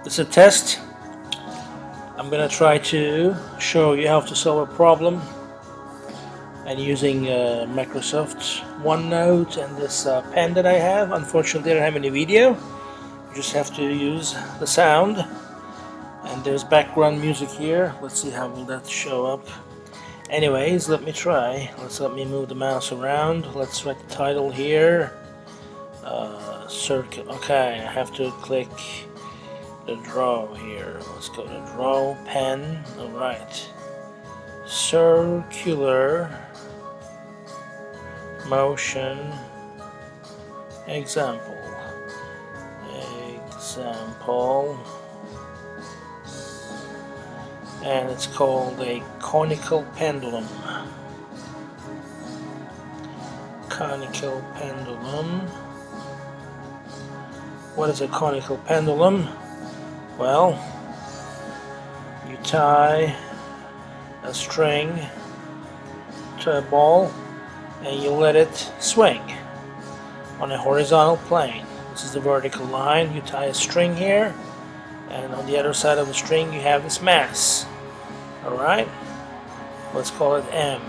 It's a test. I'm gonna try to show you how to solve a problem and using Microsoft OneNote and this pen that I have. Unfortunately, I don't have any video. You just have to use the sound, and there's background music here. Let's see how will that show up. Anyways, let me try. Let me move the mouse around. Let's write the title here. Circle. Okay, I have to click the draw here. Let's go to draw pen. Alright. Circular motion example. And it's called a conical pendulum. Conical pendulum. What is a conical pendulum? Well, you tie a string to a ball and you let it swing on a horizontal plane. This is the vertical line. You tie a string here, and on the other side of the string you have this mass. Alright? Let's call it M.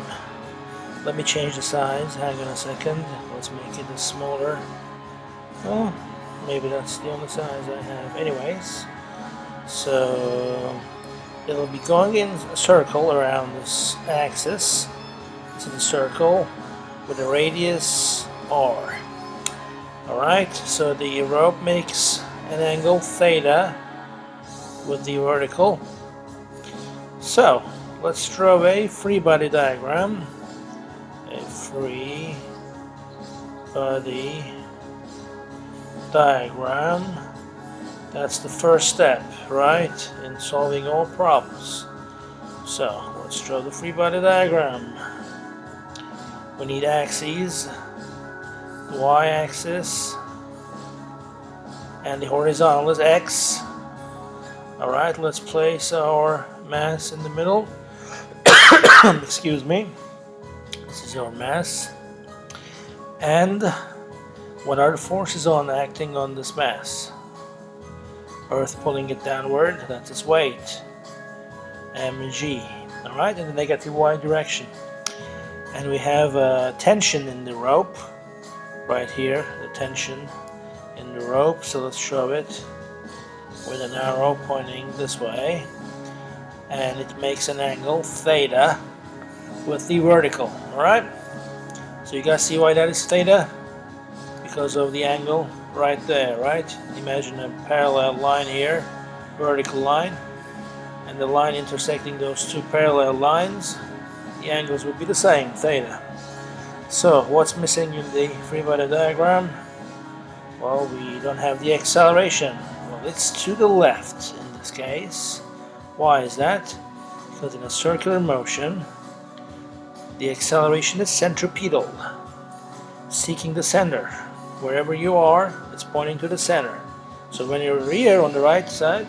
Let me change the size. Hang on a second. Let's make it smaller. Oh, maybe that's the only size I have. Anyways, so it'll be going in a circle around this axis. This is a circle with a radius R. Alright, so the rope makes an angle theta with the vertical. So let's draw a free body diagram. A free body diagram. That's the first step, right, in solving all problems. So let's draw the free body diagram. We need axes, the y-axis, and the horizontal is x. Alright, let's place our mass in the middle. Excuse me. This is our mass. And what are the forces acting on this mass? Earth pulling it downward, that's its weight, mg. Alright, in the negative y direction. And we have a tension in the rope, right here, the tension in the rope. So let's show it with an arrow pointing this way. And it makes an angle theta with the vertical. Alright? So you guys see why that is theta? Because of the angle right there, right? Imagine a parallel line here, vertical line, and the line intersecting those two parallel lines, the angles would be the same, theta. So what's missing in the free body diagram? Well, we don't have the acceleration. Well, it's to the left in this case. Why is that? Because in a circular motion, the acceleration is centripetal, seeking the center. Wherever you are, it's pointing to the center. So when you're here on the right side,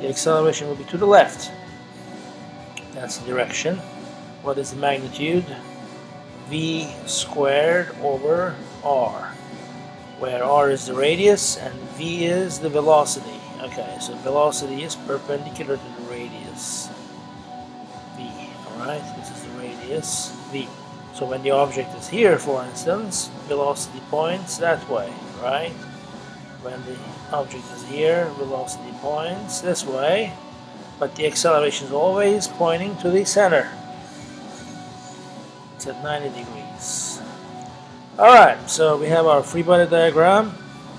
the acceleration will be to the left. That's the direction. What is the magnitude? V squared over R, where R is the radius and V is the velocity. Okay, so velocity is perpendicular to the radius V. Alright, this is the radius V. So when the object is here, for instance, velocity points that way, right? When the object is here, velocity points this way, but the acceleration is always pointing to the center. It's at 90 degrees. Alright, so we have our free body diagram.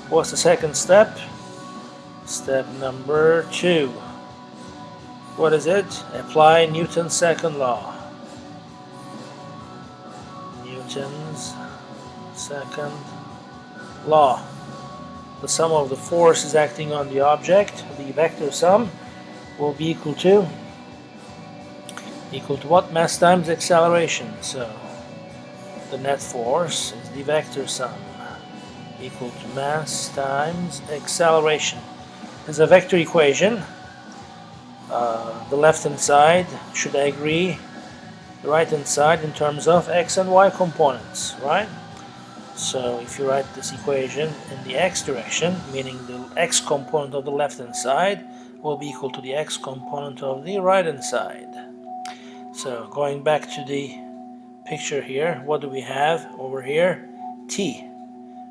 What's the second step? Step number 2. What is it? Apply Newton's second law. Newton's second law. The sum of the forces acting on the object, the vector sum, will be equal to what? Mass times acceleration. So the net force is the vector sum, equal to mass times acceleration. There's a vector equation. The left hand side should agree the right hand side in terms of x and y components, right? So if you write this equation in the x direction, meaning the x component of the left hand side will be equal to the x component of the right hand side. So going back to the picture here, what do we have over here? T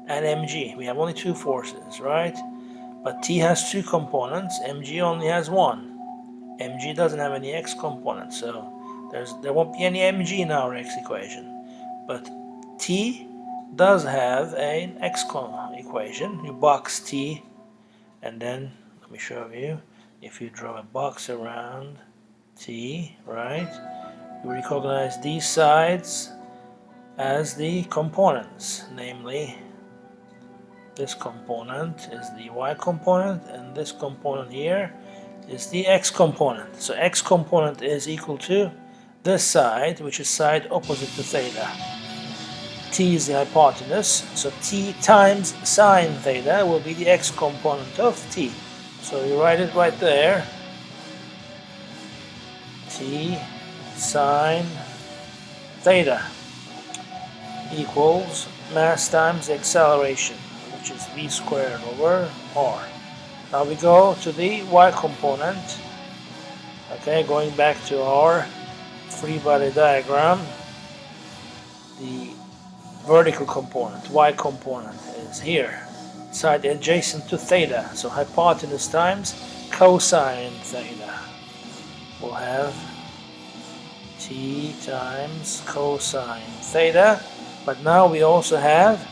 and mg. We have only two forces, right? But T has two components, mg only has one. mg doesn't have any x component, so there won't be any mg in our x equation. But T does have an x equation. You box T, and then let me show you. If you draw a box around T, right, you recognize these sides as the components, namely this component is the y component and this component here is the x component. So x component is equal to this side, which is side opposite to theta. T is the hypotenuse, so T times sine theta will be the x component of T. So you write it right there. T sine theta equals mass times acceleration, which is v squared over r. Now we go to the y component. Okay, going back to our free body diagram, the vertical component, y component, is here, side adjacent to theta. So hypotenuse times cosine theta. We'll have T times cosine theta. But now we also have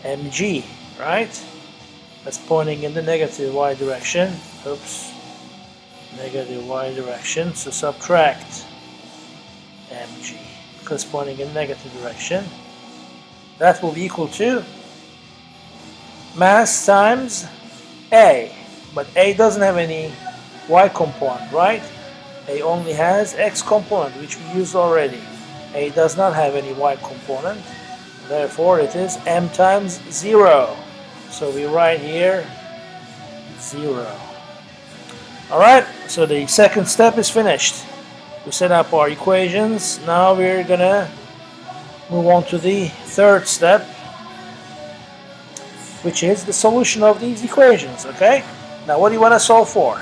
mg, right? That's pointing in the negative y direction. Oops. Negative y direction. So subtract mg, because pointing in negative direction. That will be equal to mass times A. But A doesn't have any y component, right? A only has x component, which we used already. A does not have any y component. Therefore, it is m times 0. So we write here 0. Alright, so the second step is finished. We set up our equations. Now we're gonna move on to the third step, which is the solution of these equations, okay? Now what do you want to solve for?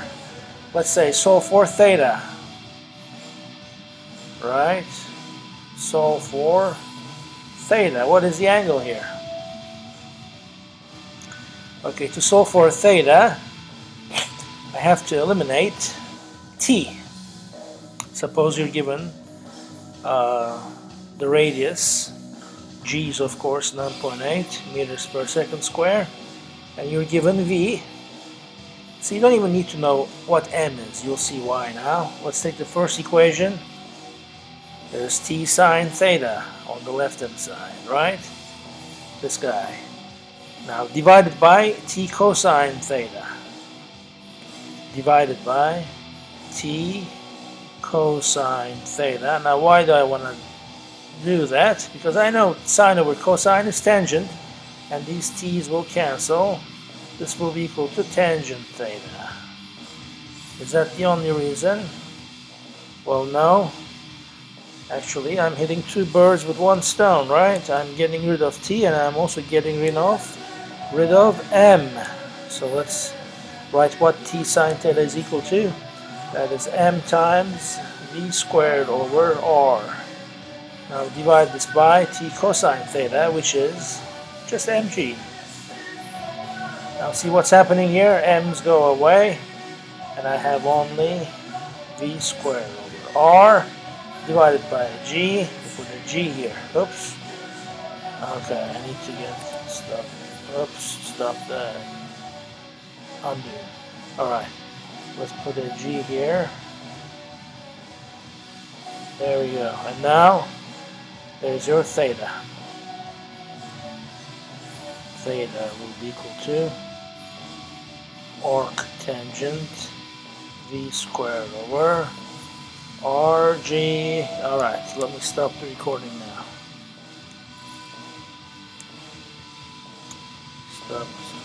Let's say solve for theta, right? Solve for theta. What is the angle here? Okay, to solve for theta, I have to eliminate t. Suppose you're given the radius, g is of course 9.8 meters per second square, and you're given v. So you don't even need to know what m is. You'll see why now. Let's take the first equation. There's t sine theta on the left hand side, right? This guy. Now divided by t cosine theta. Divided by t cosine theta. Now why do I want to do that? Because I know sine over cosine is tangent, and these t's will cancel. This will be equal to tangent theta. Is that the only reason? Well, no. Actually, I'm hitting two birds with one stone, right? I'm getting rid of t, and I'm also getting rid of m. So let's write what t sine theta is equal to. That is m times v squared over r. Now divide this by t cosine theta, which is just mg. Now see what's happening here? M's go away, and I have only v squared over r divided by g. We put a g here. Oops. Okay, I need to get stop. Oops, stop that. Undo. Alright, let's put a g here. There we go. And now there's your theta. Theta will be equal to arc tangent v squared over rg. Alright, so let me stop the recording now. Stop.